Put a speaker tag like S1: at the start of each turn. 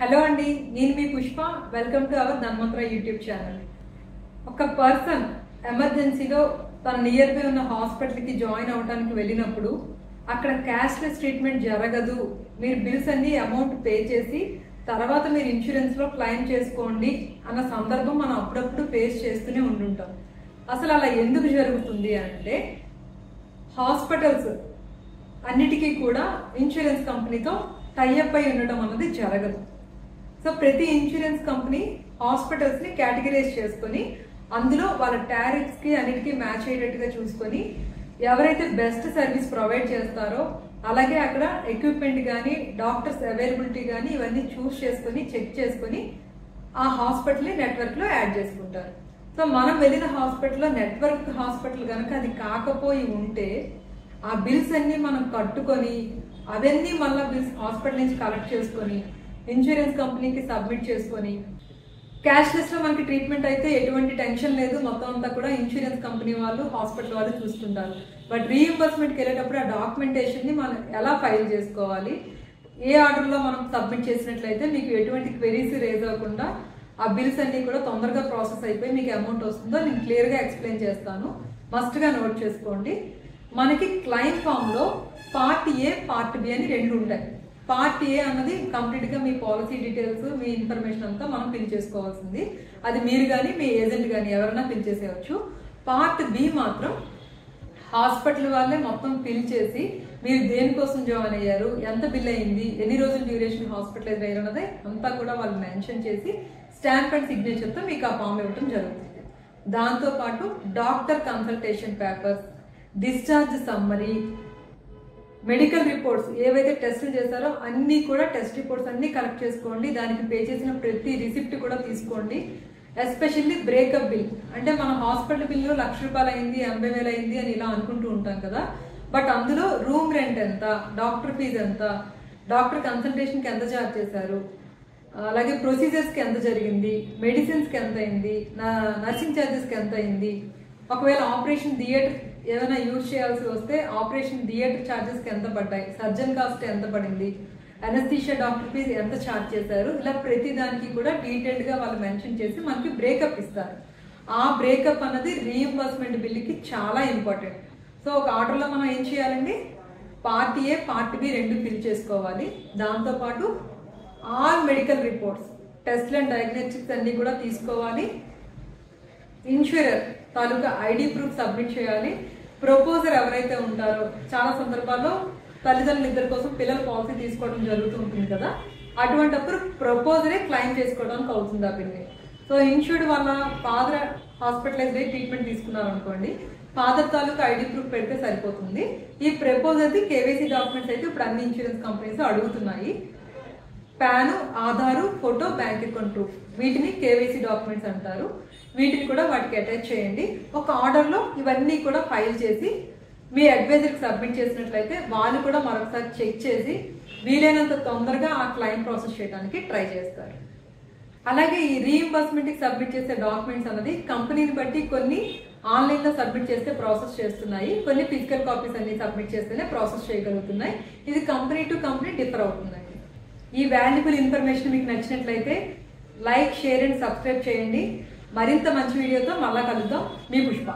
S1: Hello అండి, నేను మీ పుష్ప. Welcome to our Dhanvantara YouTube channel. ఒక పర్సన్ ఎమర్జెన్సీలో తన నియర్ బై ఉన్న హాస్పిటల్కి జాయిన్ అవ్వడానికి వెళ్ళినప్పుడు అక్కడ క్యాష్లెస్ ట్రీట్మెంట్ జరగదు, మీరు బిల్స్ అన్ని అమౌంట్ పే చేసి తర్వాత మీరు ఇన్సూరెన్స్లో క్లెయిమ్ చేసుకోండి అన్న సందర్భం మనం అప్పుడప్పుడు ఫేస్ చేస్తూనే ఉంటుంటాం. అసలు అలా ఎందుకు జరుగుతుంది అంటే, హాస్పిటల్స్ అన్నిటికీ కూడా ఇన్సూరెన్స్ కంపెనీతో టైఅప్ అయి ఉండటం అన్నది జరగదు. సో ప్రతి ఇన్సూరెన్స్ కంపెనీ హాస్పిటల్స్ ని కేటగిరైజ్ చేసుకొని అందులో వాళ్ళ టారిఫ్స్ కి అన్నిటికీ మ్యాచ్ అయ్యేటట్టుగా చూసుకొని ఎవరైతే బెస్ట్ సర్వీస్ ప్రొవైడ్ చేస్తారో అలాగే అక్కడ ఎక్విప్మెంట్ కానీ డాక్టర్స్ అవైలబిలిటీ కానీ ఇవన్నీ చూస్ చేసుకొని చెక్ చేసుకొని ఆ హాస్పిటల్ నెట్వర్క్ లో యాడ్ చేసుకుంటారు. సో మనం వెళ్ళిన హాస్పిటల్లో నెట్వర్క్ హాస్పిటల్ కనుక అది కాకపోయి ఉంటే ఆ బిల్స్ అన్ని మనం కట్టుకొని అవన్నీ మళ్ళీ బిల్స్ హాస్పిటల్ నుంచి కలెక్ట్ చేసుకొని ఇన్సూరెన్స్ కంపెనీకి సబ్మిట్ చేసుకొని క్యాష్లెస్ లో మనకి ట్రీట్మెంట్ అయితే ఎటువంటి టెన్షన్ లేదు, మొత్తం అంతా కూడా ఇన్సూరెన్స్ కంపెనీ వాళ్ళు హాస్పిటల్ వాళ్ళు చూసుకుంటారు. బట్ రీఇంబర్స్మెంట్కి వెళ్ళేటప్పుడు ఆ డాక్యుమెంటేషన్ ని మనం ఎలా ఫైల్ చేసుకోవాలి, ఏ ఆర్డర్లో మనం సబ్మిట్ చేసినట్లయితే మీకు ఎటువంటి క్వెరీస్ రేజ్ అవ్వకుండా ఆ బిల్స్ అన్ని కూడా తొందరగా ప్రాసెస్ అయిపోయి మీకు అమౌంట్ వస్తుందో నేను క్లియర్ గా ఎక్స్ప్లెయిన్ చేస్తాను. మస్ట్ గా నోట్ చేసుకోండి. మనకి క్లెయిమ్ ఫామ్ లో పార్ట్ ఏ పార్ట్ బి అని రెండు ఉంటాయి. పార్ట్ ఏ అన్నది కంప్లీట్ గా మీ పాలసీ డీటెయిల్స్ మీ ఇన్ఫర్మేషన్ అంతా మనం ఫిల్ చేసుకోవాల్సింది. అది మీరు కానీ మీ ఏజెంట్ కానీ ఎవరైనా ఫిల్ చేసేయచ్చు. పార్ట్ బి మాత్రం హాస్పిటల్ వాళ్ళే మొత్తం ఫిల్ చేసి మీరు దేనికోసం జాయిన్ అయ్యారు, ఎంత బిల్ అయింది, ఎన్ని రోజులు డ్యూరేషన్ హాస్పిటలైజ్ అయ్యారు అన్నది అంతా కూడా వాళ్ళు మెన్షన్ చేసి స్టాంప్ అండ్ సిగ్నేచర్ తో మీకు ఆ ఫామ్ ఇవ్వడం జరుగుతుంది. దాంతో పాటు doctor consultation papers, discharge summary, medical reports ఏవైతే టెస్టులు చేశారో అన్ని కూడా టెస్ట్ రిపోర్ట్స్ అన్ని కలెక్ట్ చేసుకోండి. దానికి పే చేసిన ప్రతి రిసిప్ట్ కూడా తీసుకోండి. ఎస్పెషల్లీ బ్రేకప్ బిల్, అంటే మన హాస్పిటల్ బిల్లు ₹1,00,000 అయింది, 80,000 అయింది అని ఇలా అనుకుంటూ ఉంటాం కదా. బట్ అందులో రూమ్ రెంట్ ఎంత, డాక్టర్ ఫీజు ఎంత, డాక్టర్ కన్సల్టేషన్కి ఎంత ఛార్జ్ చేశారు, అలాగే ప్రొసీజర్స్కి ఎంత జరిగింది, మెడిసిన్స్కి ఎంత అయింది, నర్సింగ్ ఛార్జెస్కి ఎంత అయింది, ఒకవేళ ఆపరేషన్ థియేటర్ ఏమైనా యూజ్ చేయాల్సి వస్తే ఆపరేషన్ థియేటర్ ఛార్జెస్కి ఎంత పడ్డాయి, సర్జన్ కాస్ట్ ఎంత పడింది, అనస్థీషియా డాక్టర్ ఫీజు ఎంత ఛార్జ్ చేశారు, ఇలా ప్రతి దానికి కూడా డీటెయిల్డ్ గా వాళ్ళు మెన్షన్ చేసి మనకి బ్రేకప్ ఇస్తారు. ఆ బ్రేకప్ అన్నది రీఇంబర్స్మెంట్ బిల్లుకి చాలా ఇంపార్టెంట్. సో ఒక ఆర్డర్ లో మనం ఏం చేయాలండి, పార్ట్ ఏ పార్ట్ బి రెండు ఫిల్ చేసుకోవాలి. దాంతో పాటు all medical reports, test and diagnostics అన్ని కూడా తీసుకోవాలి. ఇన్సూరర్ తాలూకా ఐడి ప్రూఫ్ సబ్మిట్ చేయాలి. ప్రపోజర్ ఎవరైతే ఉంటారో, చాలా సందర్భాల్లో తల్లిదండ్రులు ఇద్దరి కోసం పిల్లల పాలసీ తీసుకోవడం జరుగుతూ ఉంటుంది కదా, అటువంటిప్పుడు ప్రపోజరే క్లెయిమ్ చేసుకోవడానికి అవుతుంది ఆ బిల్ని. సో ఇన్సూర్డ్ వాళ్ళ ఫాదర్ హాస్పిటలైజ్ అయ్యి ట్రీట్మెంట్ తీసుకున్నారు అనుకోండి, ఫాదర్ తాలూకా ఐడి ప్రూఫ్ పెడితే సరిపోతుంది. ఈ ప్రపోజర్ది కేవైసీ డాక్యుమెంట్స్ అయితే ఇప్పుడు అన్ని ఇన్సూరెన్స్ కంపెనీస్ అడుగుతున్నాయి. PAN, Aadhaar, photo, bank account proof, వీటిని కేవైసీ డాక్యుమెంట్స్ అంటారు. వీటిని కూడా వాటికి అటాచ్ చేయండి. ఒక ఆర్డర్ లో ఇవన్నీ కూడా ఫైల్ చేసి మీ అడ్వైజర్ కి సబ్మిట్ చేసినట్లయితే వాళ్ళు కూడా మరొకసారి చెక్ చేసి వీలైనంత తొందరగా ఆ క్లెయిమ్ ప్రాసెస్ చేయడానికి ట్రై చేస్తారు. అలాగే ఈ రీఇంబర్స్మెంట్ కి సబ్మిట్ చేసే డాక్యుమెంట్స్ అన్నది కంపెనీని బట్టి కొన్ని ఆన్లైన్ లో సబ్మిట్ చేస్తే ప్రాసెస్ చేస్తున్నాయి, కొన్ని ఫిజికల్ కాపీస్ అన్ని సబ్మిట్ చేస్తేనే ప్రాసెస్ చేయగలుగుతున్నాయి. ఇది కంపెనీ టు కంపెనీ డిఫర్ అవుతుందండి. ఈ వాల్యుబుల్ ఇన్ఫర్మేషన్ మీకు నచ్చినట్లయితే లైక్, షేర్ అండ్ సబ్స్క్రైబ్ చేయండి. మరింత మంచి వీడియోతో మళ్ళా కలుద్దాం. మీ పుష్ప.